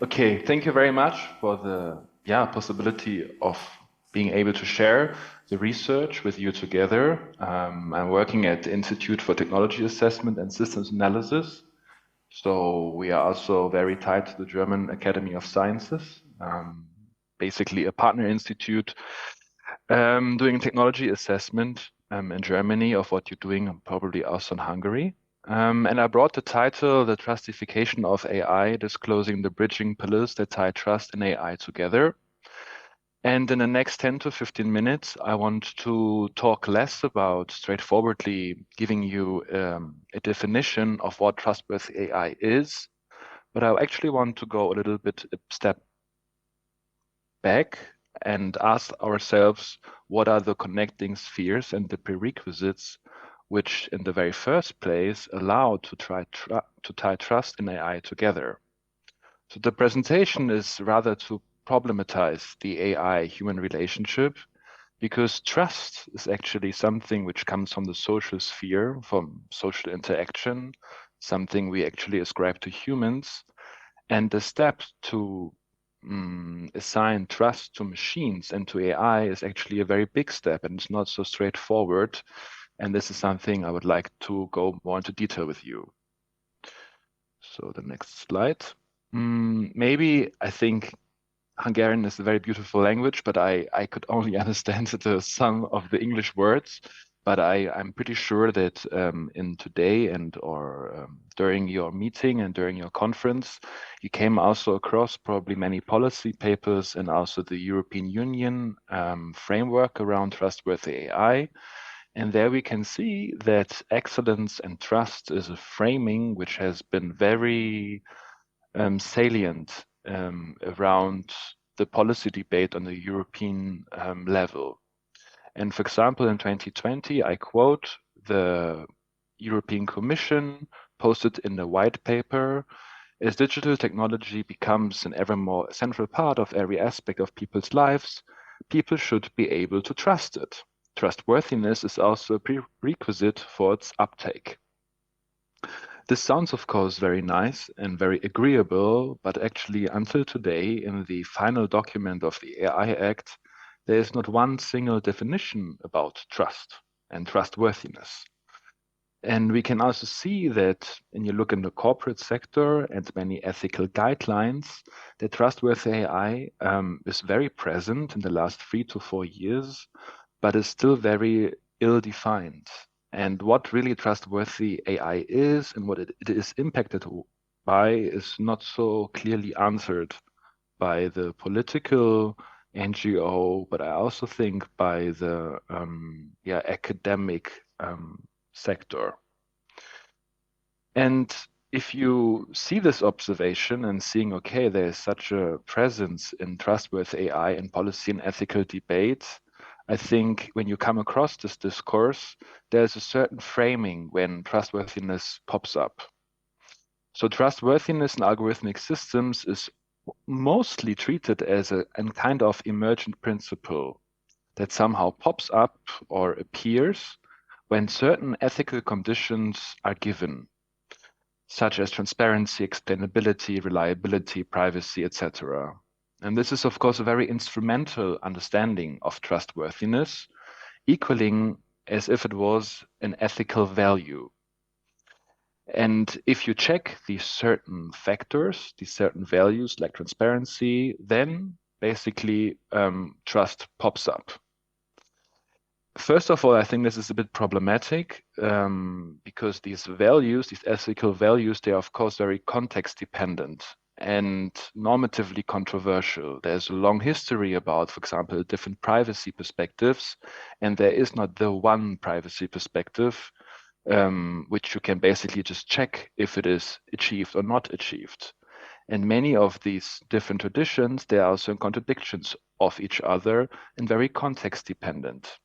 Okay, thank you very much for the possibility of being able to share the research with you together. I'm working at the Institute for Technology Assessment and Systems Analysis. So we are also very tied to the German Academy of Sciences, basically a partner institute doing technology assessment in Germany of what you're doing, and probably also in Hungary. And I brought the title, The Trustification of AI, Disclosing the Bridging Pillars that tie trust and AI together. And in the next 10 to 15 minutes, I want to talk less about straightforwardly giving you a definition of what trustworthy AI is, but I actually want to go a little bit a step back and ask ourselves what are the connecting spheres and the prerequisites which in the very first place allow to tie trust and AI together. So the presentation is rather to problematize the AI human relationship because trust is actually something which comes from the social sphere, from social interaction, something we actually ascribe to humans. And the step to assign trust to machines and to AI is actually a very big step, and it's not so straightforward. And this is something I would like to go more into detail with you. So the next slide. Maybe I think Hungarian is a very beautiful language, but I could only understand some of the English words. But I'm pretty sure that in today and or during your meeting and during your conference, you came also across probably many policy papers and also the European Union framework around trustworthy AI. And there we can see that excellence and trust is a framing which has been very salient around the policy debate on the European level. And for example, in 2020, I quote, the European Commission posted in the white paper, as digital technology becomes an ever more central part of every aspect of people's lives, people should be able to trust it. Trustworthiness is also a prerequisite for its uptake. This sounds, of course, very nice and very agreeable, but actually, until today, in the final document of the AI Act, there is not one single definition about trust and trustworthiness. And we can also see that when you look in the corporate sector and many ethical guidelines, that trustworthy AI is very present in the last 3 to 4 years, but is still very ill-defined. And what really trustworthy AI is and what it is impacted by is not so clearly answered by the political NGO, but I also think by the academic sector. And if you see this observation and seeing, okay, there's such a presence in trustworthy AI in policy and ethical debate, I think when you come across this discourse, there's a certain framing when trustworthiness pops up. So trustworthiness in algorithmic systems is mostly treated as a kind of emergent principle that somehow pops up or appears when certain ethical conditions are given, such as transparency, explainability, reliability, privacy, etc. And this is, of course, a very instrumental understanding of trustworthiness, equaling as if it was an ethical value. And if you check these certain factors, these certain values like transparency, then basically trust pops up. First of all, I think this is a bit problematic because these values, these ethical values, they are of course very context dependent and normatively controversial. There's a long history about, for example, different privacy perspectives, and there is not the one privacy perspective which you can basically just check if it is achieved or not achieved. And many of these different traditions, they are also in contradictions of each other and very context dependent.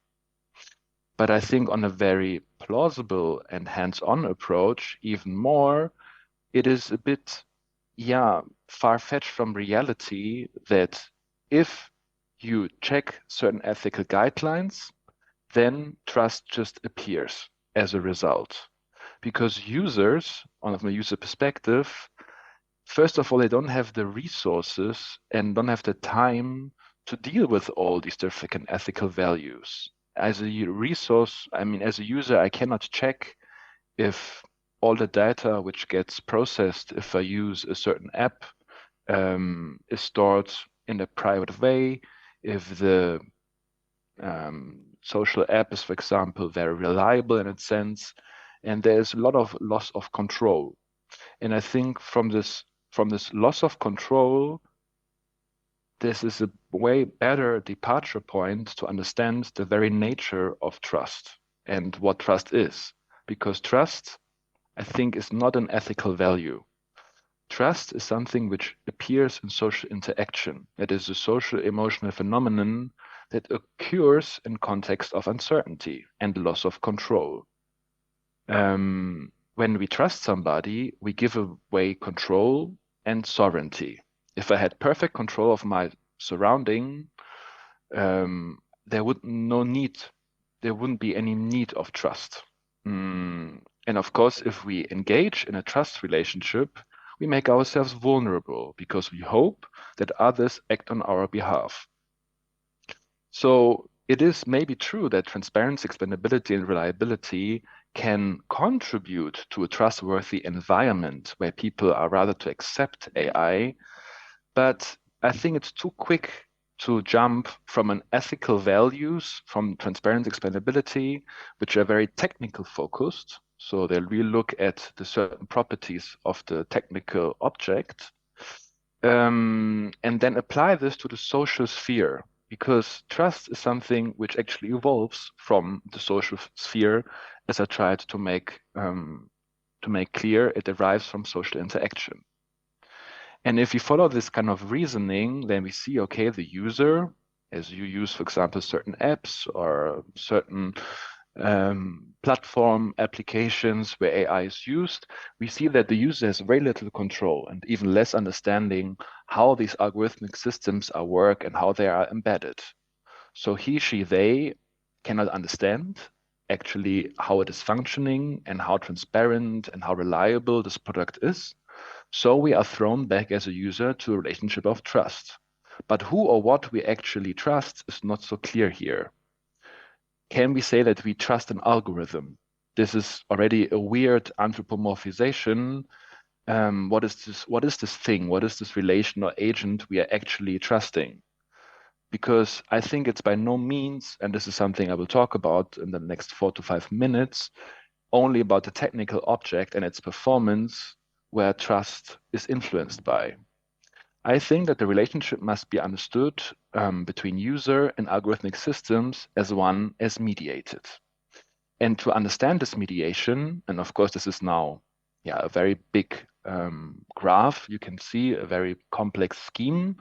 But I think on a very plausible and hands-on approach, even more, it is a bit, far-fetched from reality that if you check certain ethical guidelines, then trust just appears as a result. Because users, on a user perspective, first of all, they don't have the resources and don't have the time to deal with all these different ethical values. As a resource, I mean, as a user, I cannot check if all the data which gets processed if I use a certain app is stored in a private way, if the social app is, for example, very reliable in its sense, and there's a lot of loss of control. And I think from this loss of control, this is a way better departure point to understand the very nature of trust and what trust is. Because trust, I think, is not an ethical value. Trust is something which appears in social interaction. It is a social emotional phenomenon that occurs in context of uncertainty and loss of control. When we trust somebody, we give away control and sovereignty. If I had perfect control of my surrounding, there wouldn't be any need of trust. And of course, if we engage in a trust relationship, we make ourselves vulnerable because we hope that others act on our behalf. So it is maybe true that transparency, explainability, and reliability can contribute to a trustworthy environment where people are rather to accept AI, but I think it's too quick to jump from an ethical values from transparency, explainability, which are very technical focused. So they really look at the certain properties of the technical object, and then apply this to the social sphere, because trust is something which actually evolves from the social sphere, as I tried to make clear, it derives from social interaction. And if you follow this kind of reasoning, then we see, okay, the user, as you use, for example, certain apps or certain platform applications where AI is used, we see that the user has very little control and even less understanding how these algorithmic systems are work and how they are embedded. So he, she, they cannot understand actually how it is functioning and how transparent and how reliable this product is. So we are thrown back as a user to a relationship of trust. But who or what we actually trust is not so clear here. Can we say that we trust an algorithm? This is already a weird anthropomorphization. What is this? What is this thing? What is this relation or agent we are actually trusting? Because I think it's by no means, and this is something I will talk about in the next 4 to 5 minutes, only about the technical object and its performance where trust is influenced by. I think that the relationship must be understood between user and algorithmic systems as mediated. And to understand this mediation, and of course, this is now a very big graph, you can see a very complex scheme.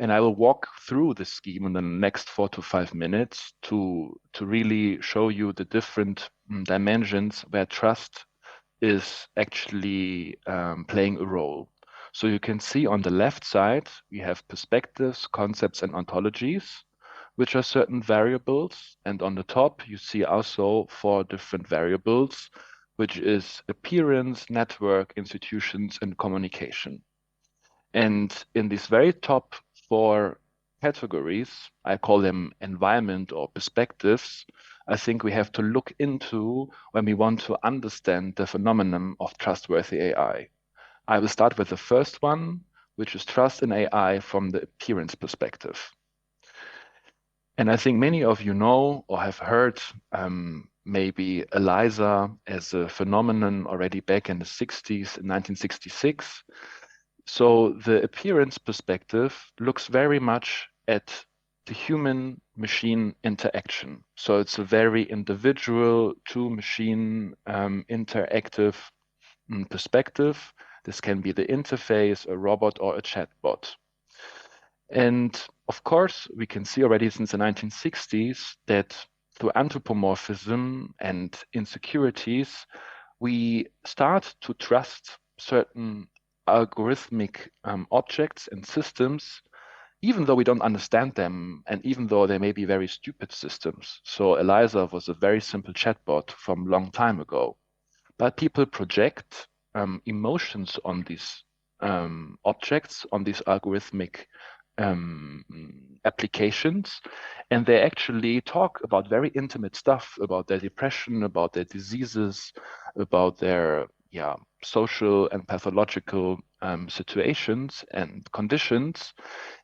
And I will walk through this scheme in the next 4 to 5 minutes to really show you the different dimensions where trust is actually playing a role. So you can see on the left side, we have perspectives, concepts, and ontologies, which are certain variables. And on the top, you see also 4 different variables, which is appearance, network, institutions, and communication. And in these very top 4 categories, I call them environment or perspectives, I think we have to look into when we want to understand the phenomenon of trustworthy AI. I will start with the first one, which is trust in AI from the appearance perspective. And I think many of you know or have heard maybe ELIZA as a phenomenon already back in the 60s, in 1966. So the appearance perspective looks very much at the human-machine interaction. So it's a very individual two-machine interactive perspective. This can be the interface, a robot, or a chatbot. And of course, we can see already since the 1960s that through anthropomorphism and insecurities, we start to trust certain algorithmic objects and systems, even though we don't understand them, and even though they may be very stupid systems. So ELIZA was a very simple chatbot from a long time ago. But people project emotions on these objects, on these algorithmic um, applications, and they actually talk about very intimate stuff about their depression, about their diseases, about their social and pathological situations and conditions,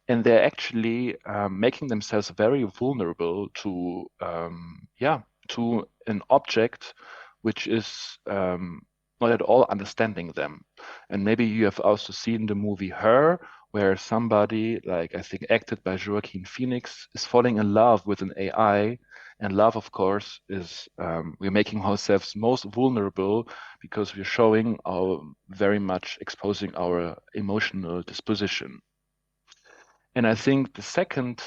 and they're actually making themselves very vulnerable to an object which is not at all understanding them. And maybe you have also seen the movie Her, where somebody, like I think acted by Joaquin Phoenix, is falling in love with an AI. And love, of course, is we're making ourselves most vulnerable because we're showing our very much exposing our emotional disposition. And I think the second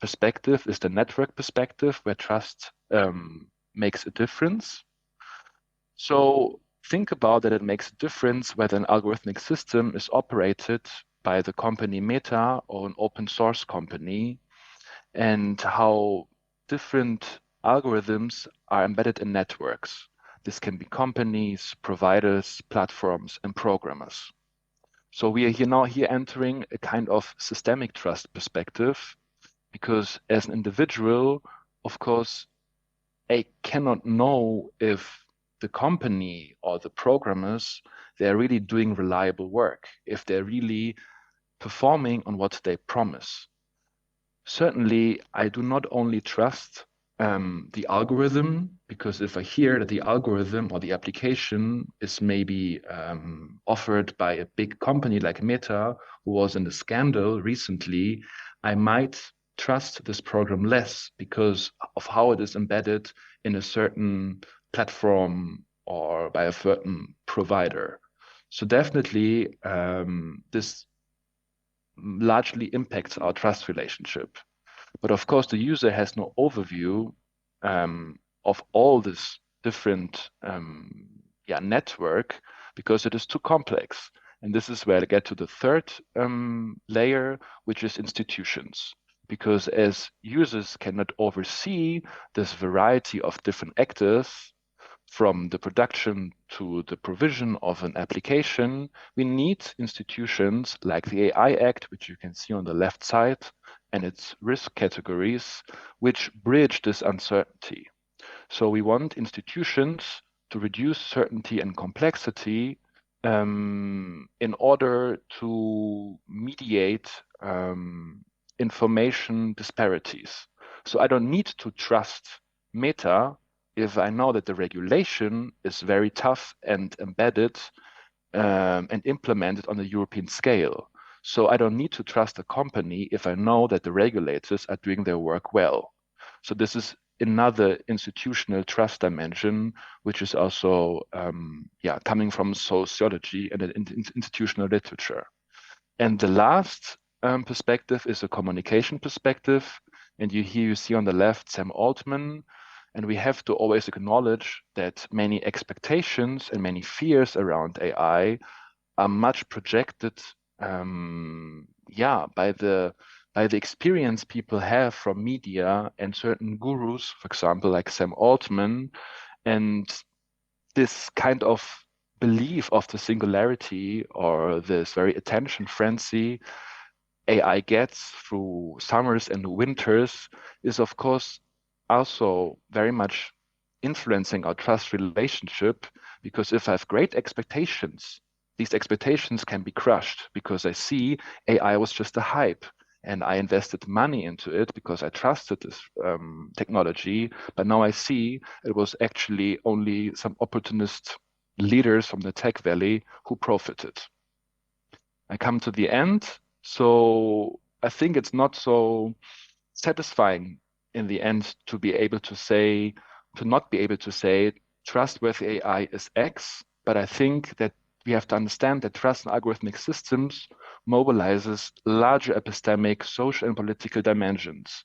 perspective is the network perspective, where trust makes a difference. So think about that it makes a difference whether an algorithmic system is operated by the company Meta or an open source company, and how different algorithms are embedded in networks. This can be companies, providers, platforms, and programmers. So we are here entering a kind of systemic trust perspective, because as an individual, of course, I cannot know if the company or the programmers, they're really doing reliable work, if they're really performing on what they promise. Certainly, I do not only trust the algorithm, because if I hear that the algorithm or the application is maybe offered by a big company like Meta, who was in a scandal recently, I might trust this program less because of how it is embedded in a certain platform or by a certain provider. So definitely, this largely impacts our trust relationship. But of course, the user has no overview of all this different network, because it is too complex. And this is where I get to the third layer, which is institutions. Because as users cannot oversee this variety of different actors, from the production to the provision of an application, we need institutions like the AI Act, which you can see on the left side, and its risk categories, which bridge this uncertainty. So we want institutions to reduce certainty and complexity in order to mediate information disparities. So I don't need to trust Meta if I know that the regulation is very tough and embedded and implemented on a European scale. So I don't need to trust a company if I know that the regulators are doing their work well. So this is another institutional trust dimension, which is also coming from sociology and institutional literature. And the last perspective is a communication perspective. And here you see on the left Sam Altman. And we have to always acknowledge that many expectations and many fears around AI are much projected by the experience people have from media and certain gurus, for example, like Sam Altman. And this kind of belief of the singularity or this very attention frenzy AI gets through summers and winters is, of course, also very much influencing our trust relationship. Because if I have great expectations, these expectations can be crushed because I see AI was just a hype and I invested money into it because I trusted this technology. But now I see it was actually only some opportunist leaders from the tech valley who profited. I come to the end. So I think it's not so satisfying in the end to not be able to say trustworthy AI is X, but I think that we have to understand that trust in algorithmic systems mobilizes larger epistemic, social, and political dimensions.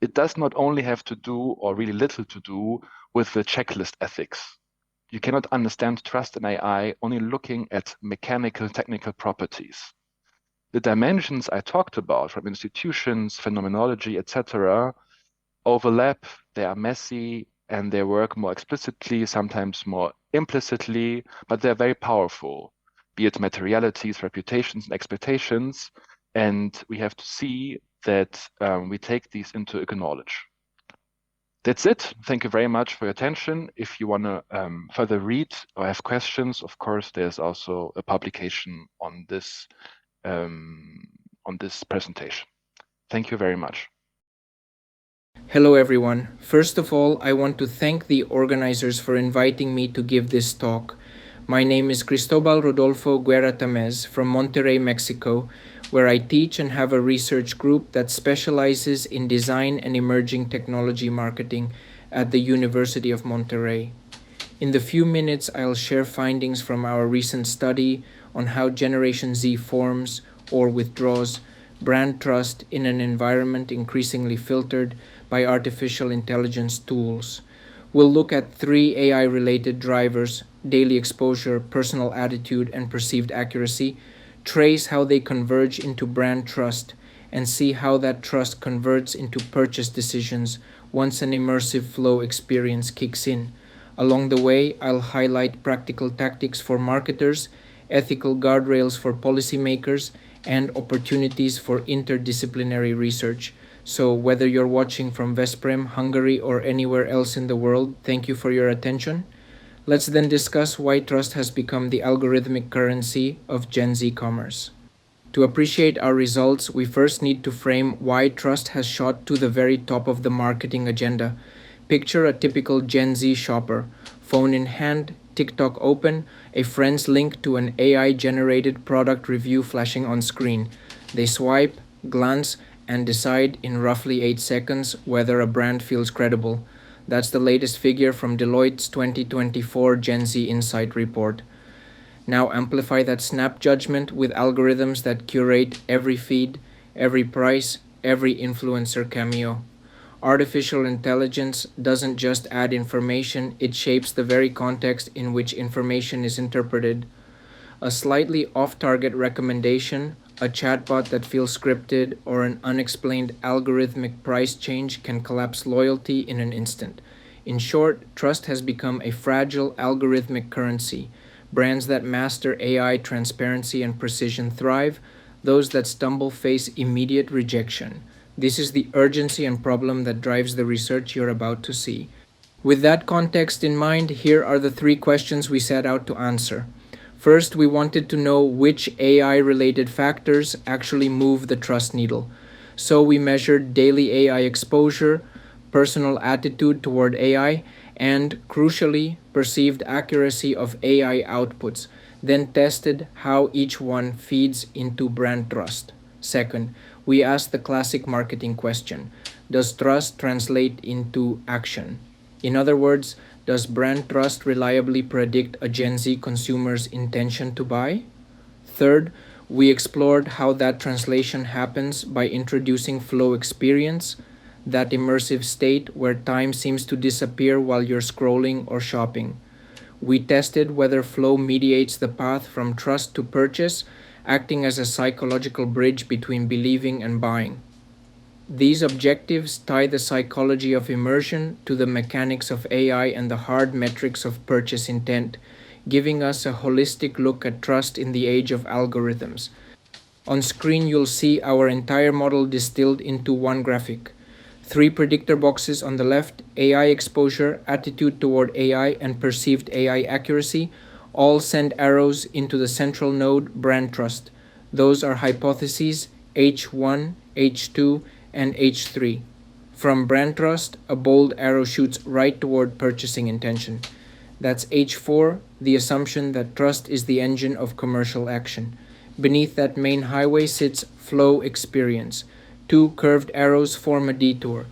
It does not only have to do, or really little to do, with the checklist ethics. You cannot understand trust in AI only looking at mechanical, technical properties. The dimensions I talked about from institutions, phenomenology, etc., overlap, they are messy, and they work more explicitly, sometimes more implicitly, but they're very powerful. be it materialities, reputations, and expectations. And we have to see that we take these into acknowledge. That's it. Thank you very much for your attention. If you want to further read or have questions, of course, there's also a publication on this presentation. Thank you very much. Hello everyone. First of all, I want to thank the organizers for inviting me to give this talk. My name is Cristobal Rodolfo Guerra-Tamez from Monterrey, Mexico, where I teach and have a research group that specializes in design and emerging technology marketing at the University of Monterrey. In the few minutes, I'll share findings from our recent study on how Generation Z forms or withdraws brand trust in an environment increasingly filtered by artificial intelligence tools. We'll look at 3 AI-related drivers: daily exposure, personal attitude, and perceived accuracy, trace how they converge into brand trust, and see how that trust converts into purchase decisions once an immersive flow experience kicks in. Along the way, I'll highlight practical tactics for marketers, ethical guardrails for policymakers, and opportunities for interdisciplinary research. So, whether you're watching from Vesprem, Hungary, or anywhere else in the world, thank you for your attention. Let's then discuss why trust has become the algorithmic currency of Gen Z commerce. To appreciate our results, we first need to frame why trust has shot to the very top of the marketing agenda. Picture a typical Gen Z shopper, phone in hand, TikTok open, a friend's link to an AI-generated product review flashing on screen. They swipe, glance, and decide in roughly 8 seconds whether a brand feels credible. That's the latest figure from Deloitte's 2024 Gen Z Insight Report. Now amplify that snap judgment with algorithms that curate every feed, every price, every influencer cameo. Artificial intelligence doesn't just add information, it shapes the very context in which information is interpreted. A slightly off-target recommendation, a chatbot that feels scripted, or an unexplained algorithmic price change can collapse loyalty in an instant. In short, trust has become a fragile algorithmic currency. Brands that master AI transparency and precision thrive, those that stumble face immediate rejection. This is the urgency and problem that drives the research you're about to see. With that context in mind, here are the 3 questions we set out to answer. First, we wanted to know which AI-related factors actually move the trust needle. So we measured daily AI exposure, personal attitude toward AI, and, crucially, perceived accuracy of AI outputs, then tested how each one feeds into brand trust. Second, we asked the classic marketing question: does trust translate into action? In other words, does brand trust reliably predict a Gen Z consumer's intention to buy? Third, we explored how that translation happens by introducing flow experience, that immersive state where time seems to disappear while you're scrolling or shopping. We tested whether flow mediates the path from trust to purchase, acting as a psychological bridge between believing and buying. These objectives tie the psychology of immersion to the mechanics of AI and the hard metrics of purchase intent, giving us a holistic look at trust in the age of algorithms. On screen, you'll see our entire model distilled into one graphic. 3 predictor boxes on the left: AI exposure, attitude toward AI, and perceived AI accuracy, all send arrows into the central node, brand trust. Those are hypotheses H1, H2, and H3. From brand trust, a bold arrow shoots right toward purchasing intention. That's H4, the assumption that trust is the engine of commercial action. Beneath that main highway sits flow experience. 2 curved arrows form a detour.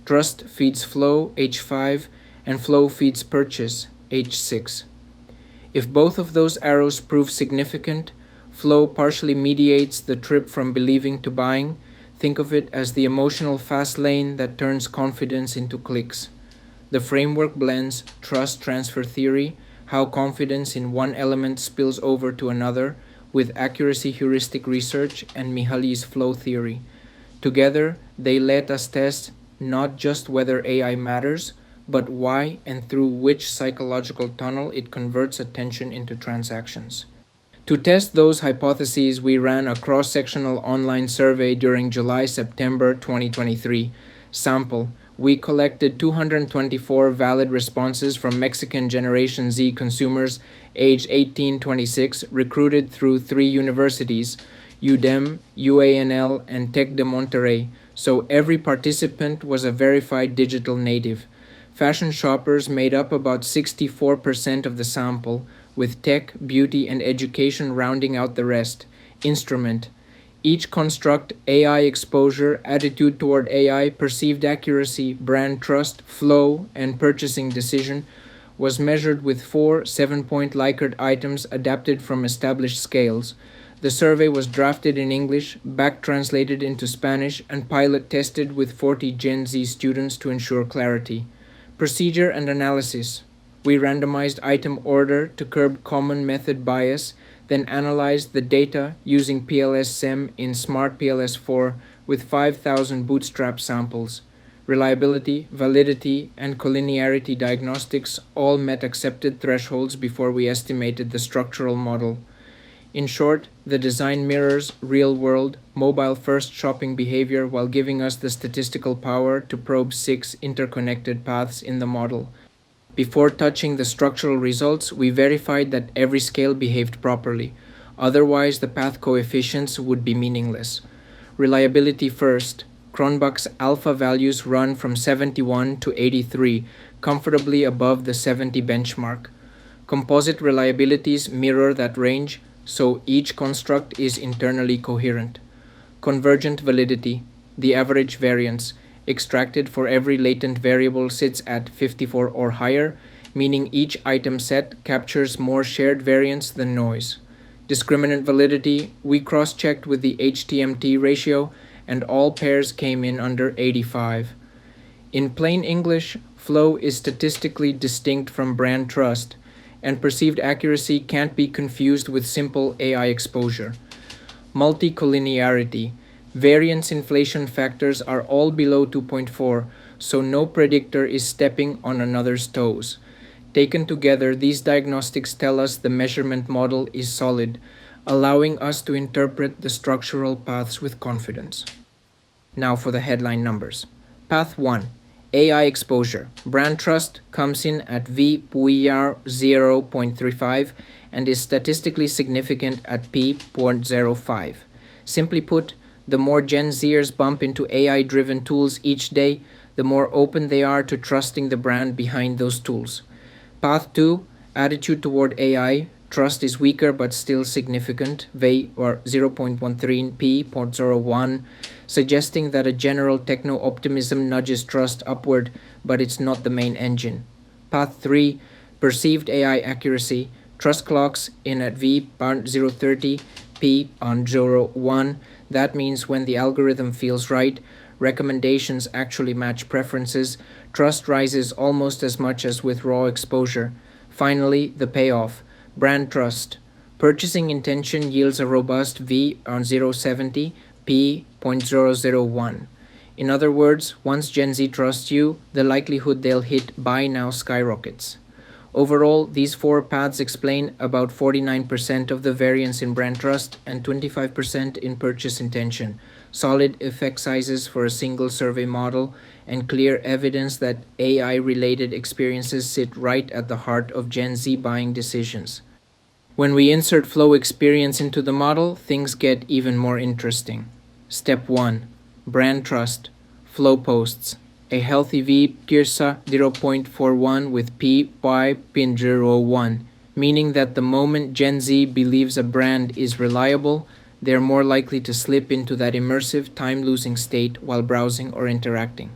Trust feeds flow, H5, and flow feeds purchase, H6. If both of those arrows prove significant, flow partially mediates the trip from believing to buying. Think of it as the emotional fast lane that turns confidence into clicks. The framework blends trust transfer theory, how confidence in one element spills over to another, with accuracy heuristic research and Mihali's flow theory. Together, they let us test not just whether AI matters, but why and through which psychological tunnel it converts attention into transactions. To test those hypotheses, we ran a cross-sectional online survey during July-September 2023. Sample: we collected 224 valid responses from Mexican Generation Z consumers aged 18-26 recruited through 3 universities, UDEM, UANL, and Tec de Monterrey, so every participant was a verified digital native. Fashion shoppers made up about 64% of the sample, with tech, beauty, and education rounding out the rest. Instrument: each construct, AI exposure, attitude toward AI, perceived accuracy, brand trust, flow, and purchasing decision, was measured with 4 7-point Likert items adapted from established scales. The survey was drafted in English, back translated into Spanish, and pilot tested with 40 Gen Z students to ensure clarity. Procedure and analysis: we randomized item order to curb common method bias, then analyzed the data using PLS-SEM in Smart PLS4 with 5,000 bootstrap samples. Reliability, validity, and collinearity diagnostics all met accepted thresholds before we estimated the structural model. In short, the design mirrors real-world, mobile-first shopping behavior while giving us the statistical power to probe 6 interconnected paths in the model. Before touching the structural results, we verified that every scale behaved properly. Otherwise, the path coefficients would be meaningless. Reliability first. Cronbach's alpha values run from 71 to 83, comfortably above the 70 benchmark. Composite reliabilities mirror that range, so each construct is internally coherent. Convergent validity. The average variance extracted for every latent variable sits at 54 or higher, meaning each item set captures more shared variance than noise. Discriminant validity: we cross-checked with the HTMT ratio, and all pairs came in under 85. In plain English, flow is statistically distinct from brand trust, and perceived accuracy can't be confused with simple AI exposure. Multicollinearity: variance inflation factors are all below 2.4, so no predictor is stepping on another's toes. Taken together, these diagnostics tell us the measurement model is solid, allowing us to interpret the structural paths with confidence. Now for the headline numbers. Path 1. AI exposure. Brand trust comes in at VPUIR 0.35 and is statistically significant at P.05. Simply put, the more Gen Zers bump into AI-driven tools each day, the more open they are to trusting the brand behind those tools. Path 2. Attitude toward AI. Trust is weaker but still significant, VE or 0.13 P.01, suggesting that a general techno-optimism nudges trust upward, but it's not the main engine. Path 3. Perceived AI accuracy. Trust clocks in at V.030 P.01. That means when the algorithm feels right, recommendations actually match preferences, trust rises almost as much as with raw exposure. Finally, the payoff. Brand trust. Purchasing intention yields a robust V on 0.70 P.001. In other words, once Gen Z trusts you, the likelihood they'll hit buy now skyrockets. Overall, these 4 paths explain about 49% of the variance in brand trust and 25% in purchase intention, solid effect sizes for a single survey model, and clear evidence that AI-related experiences sit right at the heart of Gen Z buying decisions. When we insert flow experience into the model, things get even more interesting. Step 1. Brand trust. Flow posts. A healthy V Kirsa 0.41 with P.01, meaning that the moment Gen Z believes a brand is reliable, they're more likely to slip into that immersive, time-losing state while browsing or interacting.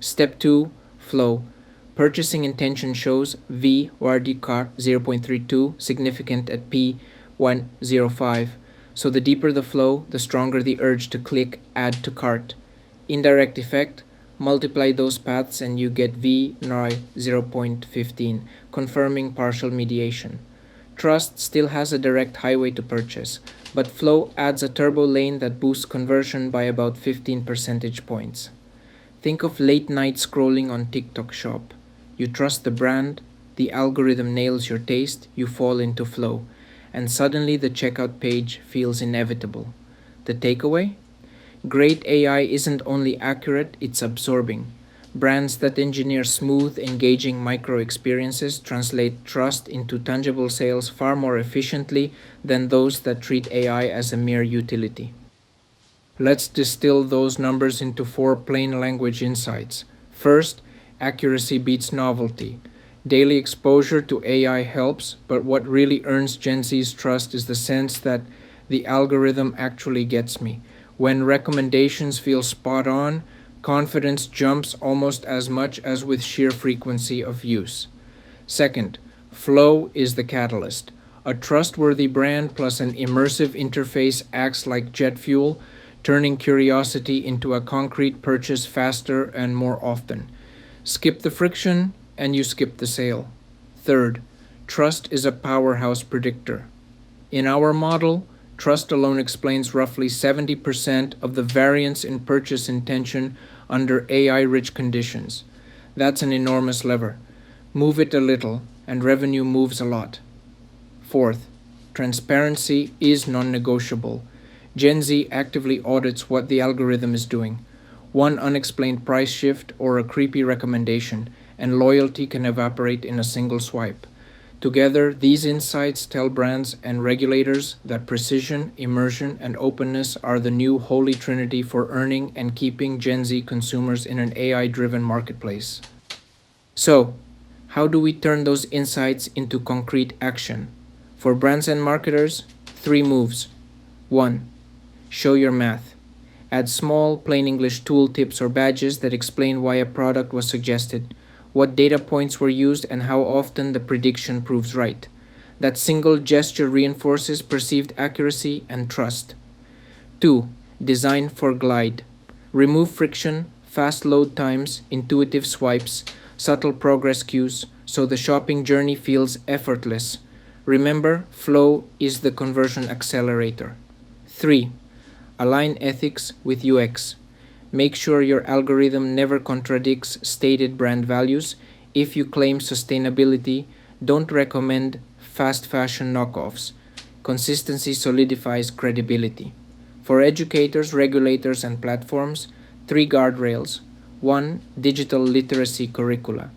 Step 2. Flow. Purchasing intention shows V Wardikar 0.32 significant at P.105. So the deeper the flow, the stronger the urge to click Add to Cart. Indirect effect. Multiply those paths and you get V NOI 0.15, confirming partial mediation. Trust still has a direct highway to purchase, but flow adds a turbo lane that boosts conversion by about 15 percentage points. Think of late night scrolling on TikTok Shop. You trust the brand, the algorithm nails your taste, you fall into flow. and suddenly the checkout page feels inevitable. The takeaway? Great AI isn't only accurate, it's absorbing. Brands that engineer smooth, engaging micro experiences translate trust into tangible sales far more efficiently than those that treat AI as a mere utility. Let's distill those numbers into four plain language insights. First, accuracy beats novelty. Daily exposure to AI helps, but what really earns Gen Z's trust is the sense that the algorithm actually gets me. When recommendations feel spot on, confidence jumps almost as much as with sheer frequency of use. Second, flow is the catalyst. A trustworthy brand plus an immersive interface acts like jet fuel, turning curiosity into a concrete purchase faster and more often. Skip the friction, and you skip the sale. Third, trust is a powerhouse predictor. In our model, trust alone explains roughly 70% of the variance in purchase intention under AI rich conditions. That's an enormous lever. Move it a little, and revenue moves a lot. Fourth, transparency is non negotiable. Gen Z actively audits what the algorithm is doing. One unexplained price shift or a creepy recommendation, and loyalty can evaporate in a single swipe. Together, these insights tell brands and regulators that precision, immersion, and openness are the new holy trinity for earning and keeping Gen Z consumers in an AI driven marketplace. So, how do we turn those insights into concrete action? For brands and marketers, three moves. 1. Show your math. Add small, plain English tooltips or badges that explain why a product was suggested, what data points were used, and how often the prediction proves right. That single gesture reinforces perceived accuracy and trust. 2. Design for glide. Remove friction, fast load times, intuitive swipes, subtle progress cues, so the shopping journey feels effortless. Remember, flow is the conversion accelerator. 3. Align ethics with UX. Make sure your algorithm never contradicts stated brand values. If you claim sustainability, don't recommend fast fashion knockoffs. Consistency solidifies credibility. For educators, regulators, and platforms, three guardrails. 1. Digital literacy curricula.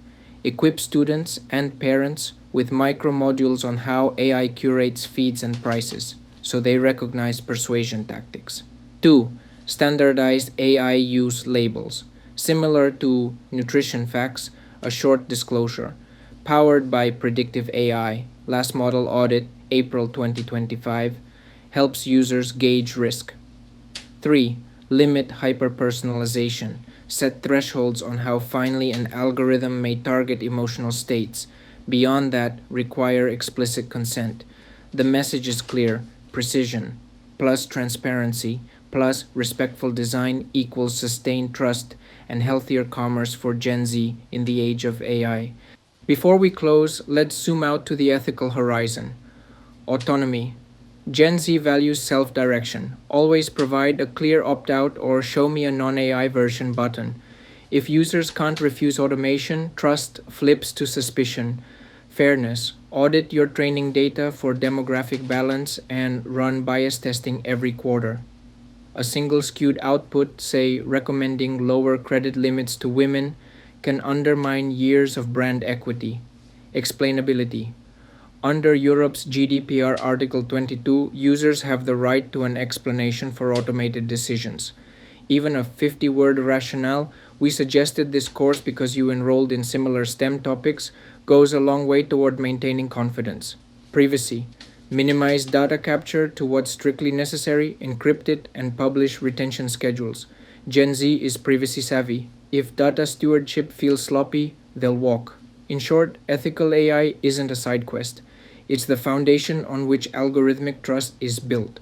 Equip students and parents with micro modules on how AI curates feeds and prices, so they recognize persuasion tactics. 2. Standardized AI use labels. Similar to nutrition facts, a short disclosure. Powered by predictive AI, last model audit, April 2025, helps users gauge risk. 3. Limit hyperpersonalization. Set thresholds on how finely an algorithm may target emotional states. Beyond that, require explicit consent. The message is clear: precision plus transparency plus respectful design equals sustained trust and healthier commerce for Gen Z in the age of AI. Before we close, let's zoom out to the ethical horizon. Autonomy. Gen Z values self-direction. Always provide a clear opt-out or show me a non-AI version button. If users can't refuse automation, trust flips to suspicion. Fairness. Audit your training data for demographic balance and run bias testing every quarter. A single skewed output, say recommending lower credit limits to women, can undermine years of brand equity. Explainability. Under Europe's GDPR Article 22, users have the right to an explanation for automated decisions. Even a 50-word rationale, we suggested this course because you enrolled in similar STEM topics, goes a long way toward maintaining confidence. Privacy. Minimize data capture to what's strictly necessary, encrypt it, and publish retention schedules. Gen Z is privacy savvy. If data stewardship feels sloppy, they'll walk. In short, ethical AI isn't a side quest. It's the foundation on which algorithmic trust is built.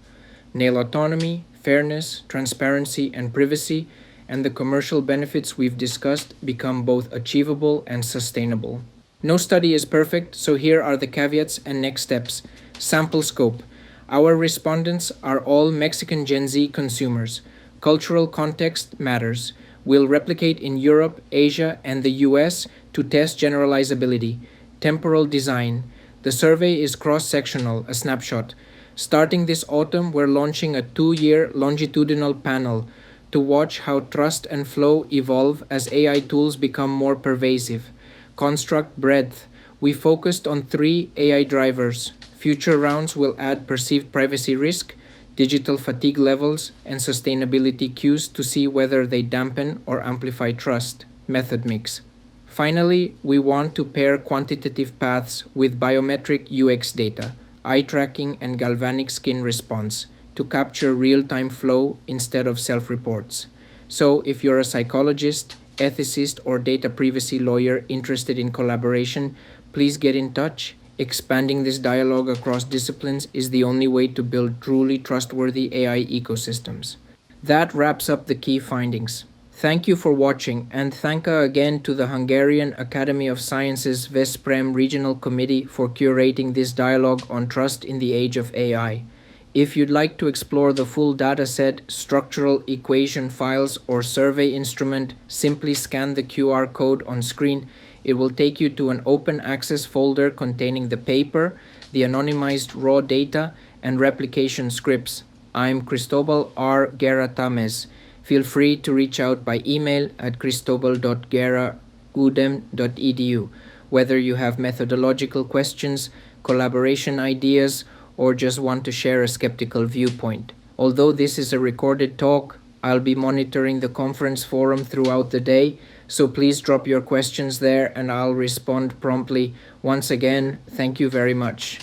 Nail autonomy, fairness, transparency, and privacy, and the commercial benefits we've discussed become both achievable and sustainable. No study is perfect, so here are the caveats and next steps. Sample scope. Our respondents are all Mexican Gen Z consumers. Cultural context matters. We'll replicate in Europe, Asia, and the US to test generalizability. Temporal design. The survey is cross-sectional, a snapshot. Starting this autumn, we're launching a 2-year longitudinal panel to watch how trust and flow evolve as AI tools become more pervasive. Construct breadth. We focused on 3 AI drivers. Future rounds will add perceived privacy risk, digital fatigue levels, and sustainability cues to see whether they dampen or amplify trust. Method mix. Finally, we want to pair quantitative paths with biometric UX data, eye tracking, and galvanic skin response to capture real-time flow instead of self-reports. So if you're a psychologist, ethicist, or data privacy lawyer interested in collaboration, please get in touch. Expanding this dialogue across disciplines is the only way to build truly trustworthy AI ecosystems. That wraps up the key findings. Thank you for watching, and thanka again to the Hungarian Academy of Sciences Vesprem Regional Committee for curating this dialogue on trust in the age of AI. If you'd like to explore the full dataset, structural equation files, or survey instrument, simply scan the QR code on screen. It will take you to an open access folder containing the paper, the anonymized raw data, and replication scripts. I'm Cristobal R. Guerra-Tamez. Feel free to reach out by email at cristobal.guerra@udem.edu, whether you have methodological questions, collaboration ideas, or just want to share a skeptical viewpoint. Although this is a recorded talk, I'll be monitoring the conference forum throughout the day, so please drop your questions there and I'll respond promptly. Once again, thank you very much.